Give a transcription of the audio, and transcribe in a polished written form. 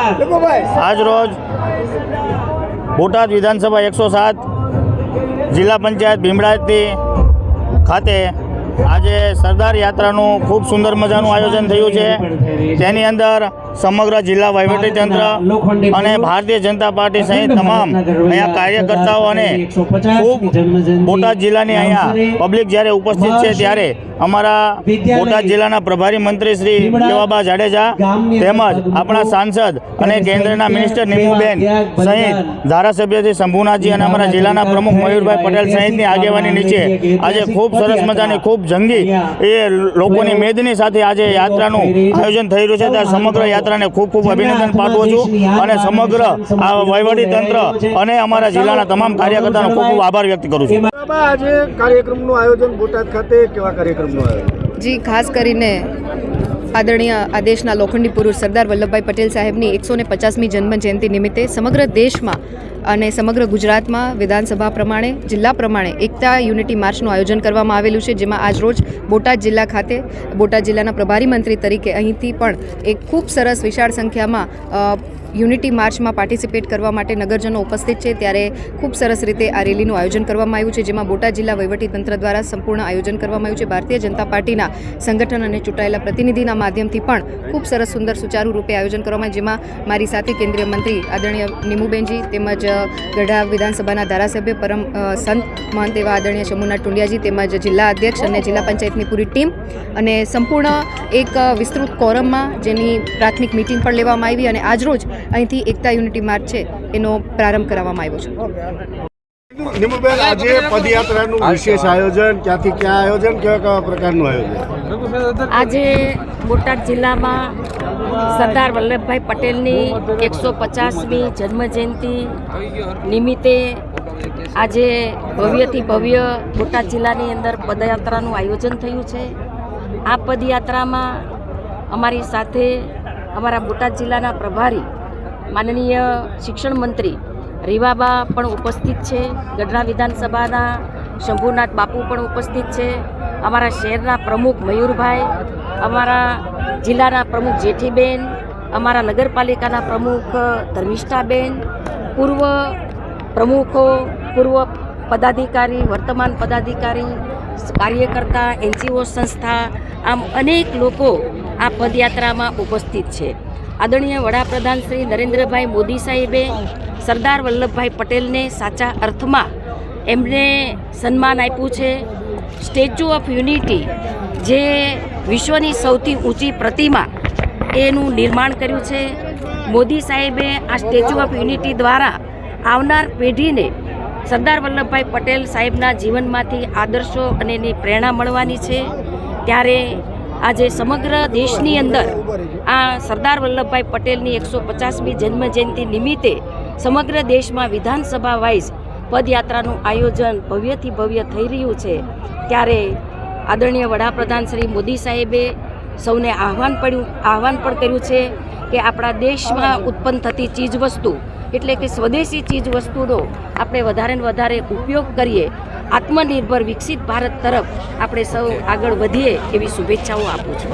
આજ રોજ બોટાદ વિધાનસભા 107 જિલ્લા પંચાયત ભીમડાતી ખાતે આજે સરદાર યાત્રાનું ખૂબ સુંદર મજાનું આયોજન થયું છે। તેની અંદર સમગ્ર જિલ્લા વહીવટીતંત્ર અને ભારતીય જનતા પાર્ટી સહિત તમામ અહીંયા કાર્યકર્તાઓ અને ખૂબ બોટાદ જિલ્લાની અહીંયા પબ્લિક જ્યારે ઉપસ્થિત છે ત્યારે અમારા બોટાદ જિલ્લાના પ્રભારી મંત્રી શ્રી દેવાબા જાડેજા તેમજ આપણા સાંસદ અને કેન્દ્રના મિનિસ્ટર નીમુબેન સહિત ધારાસભ્ય શ્રી શંભુનાથજી અને અમારા જિલ્લાના પ્રમુખ મયુરભાઈ પટેલ સહિતની આગેવાની નીચે આજે ખૂબ સરસ મજાની ખૂબ જંગી એ લોકોની મેદની સાથે આજે યાત્રાનું આયોજન થઈ રહ્યું છે। ત્યારે સમગ્ર યાત્રાને ખૂબ ખૂબ અભિનંદન પાઠવું છું અને સમગ્ર આ વહીવટીતંત્ર અને અમારા જિલ્લાના તમામ કાર્યકર્તાનો ખૂબ ખૂબ આભાર વ્યક્ત કરું છું। આજે કાર્યક્રમનું આયોજન બોટાદ ખાતે કેવા કાર્યક્રમનું આયોજન? જી, ખાસ કરીને આદરણીય આદેશના લોખંડી પુરુષ સરદાર વલ્લભભાઈ પટેલ સાહેબની 150મી જન્મ જયંતિ નિમિત્તે સમગ્ર દેશમાં અને સમગ્ર ગુજરાતમાં વિધાનસભા પ્રમાણે જિલ્લા પ્રમાણે એકતા યુનિટી માર્ચનું આયોજન કરવામાં આવેલું છે, જેમાં આજરોજ બોટાદ જિલ્લા ખાતે બોટાદ જિલ્લાના પ્રભારી મંત્રી તરીકે અહીંથી પણ એક ખૂબ સરસ વિશાળ સંખ્યામાં યુનિટી માર્ચમાં પાર્ટિસિપેટ કરવા માટે નગરજનો ઉપસ્થિત છે। ત્યારે ખૂબ સરસ રીતે આ રેલીનું આયોજન કરવામાં આવ્યું છે, જેમાં બોટાદ જિલ્લા વહીવટીતંત્ર દ્વારા સંપૂર્ણ આયોજન કરવામાં આવ્યું છે। ભારતીય જનતા પાર્ટીના સંગઠન અને ચૂંટાયેલા પ્રતિનિધિના માધ્યમથી પણ ખૂબ સરસ સુંદર સુચારુ રૂપે આયોજન કરવામાં આવ્યું, જેમાં મારી સાથે કેન્દ્રીય મંત્રી આદરણીય નીમુબેનજી તેમજ ગઢડા વિધાનસભાના ધારાસભ્ય પરમ સંત મહંત એવા આદરણીય શંભુનાથ ટુંડિયાજી તેમજ જિલ્લા અધ્યક્ષ અને જિલ્લા પંચાયતની પૂરી ટીમ અને સંપૂર્ણ એક વિસ્તૃત કોરમમાં જેની પ્રાથમિક મિટિંગ પણ લેવામાં આવી અને આજરોજ અહીંથી એકતા યુનિટી માર્ચ છે એનો પ્રારંભ કરવામાં આવ્યો છે। નીમુબેન, આજે પદયાત્રાનું વિશેષ આયોજન ક્યાંથી ક્યાં આયોજન, કેવા પ્રકારનું આયોજન? આજે બોટાદ જિલ્લામાં સરદાર વલ્લભભાઈ પટેલની 150મી જન્મજયંતિ નિમિત્તે આજે ભવ્યથી ભવ્ય બોટાદ જિલ્લાની અંદર પદયાત્રાનું આયોજન થયું છે। આ પદયાત્રામાં અમારી સાથે અમારા બોટાદ જિલ્લાના પ્રભારી માનનીય શિક્ષણ મંત્રી રીવાબા પણ ઉપસ્થિત છે, ગઢડા વિધાનસભાના શંભુનાથ બાપુ પણ ઉપસ્થિત છે, અમારા શહેરના પ્રમુખ મયુરભાઈ, અમારા જિલ્લાના પ્રમુખ જેઠીબેન, અમારા નગરપાલિકાના પ્રમુખ ધર્મિષ્ઠાબેન, પૂર્વ પ્રમુખો, પૂર્વ પદાધિકારી, વર્તમાન પદાધિકારી, કાર્યકર્તા, NGO સંસ્થા, આમ અનેક લોકો આ પદયાત્રામાં ઉપસ્થિત છે। આદરણીય વડાપ્રધાન શ્રી નરેન્દ્રભાઈ મોદી સાહેબે સરદાર વલ્લભભાઈ પટેલને સાચા અર્થમાં એમને સન્માન આપ્યું છે। સ્ટેચ્યુ ઓફ યુનિટી જે વિશ્વની સૌથી ઊંચી પ્રતિમા એનું નિર્માણ કર્યું છે। મોદી સાહેબે આ સ્ટેચ્યુ ઓફ યુનિટી દ્વારા આવનાર પેઢીને સરદાર વલ્લભભાઈ પટેલ સાહેબના જીવનમાંથી આદર્શો અને એની પ્રેરણા મળવાની છે। ત્યારે આજે સમગ્ર દેશની અંદર આ સરદાર વલ્લભભાઈ પટેલની 150મી જન્મજયંતિ નિમિત્તે સમગ્ર દેશમાં વિધાનસભા વાઇઝ પદયાત્રાનું આયોજન ભવ્યથી ભવ્ય થઈ રહ્યું છે। ત્યારે આદરણીય વડાપ્રધાન શ્રી મોદી સાહેબે સૌને આહ્વાન પણ કર્યું છે કે આપણા દેશમાં ઉત્પન્ન થતી ચીજવસ્તુ એટલે કે સ્વદેશી ચીજવસ્તુનો આપણે વધારે ને વધારે ઉપયોગ કરીએ, આત્મનિર્ભર વિકસિત ભારત તરફ આપણે સૌ આગળ વધીએ એવી શુભેચ્છાઓ આપું છું।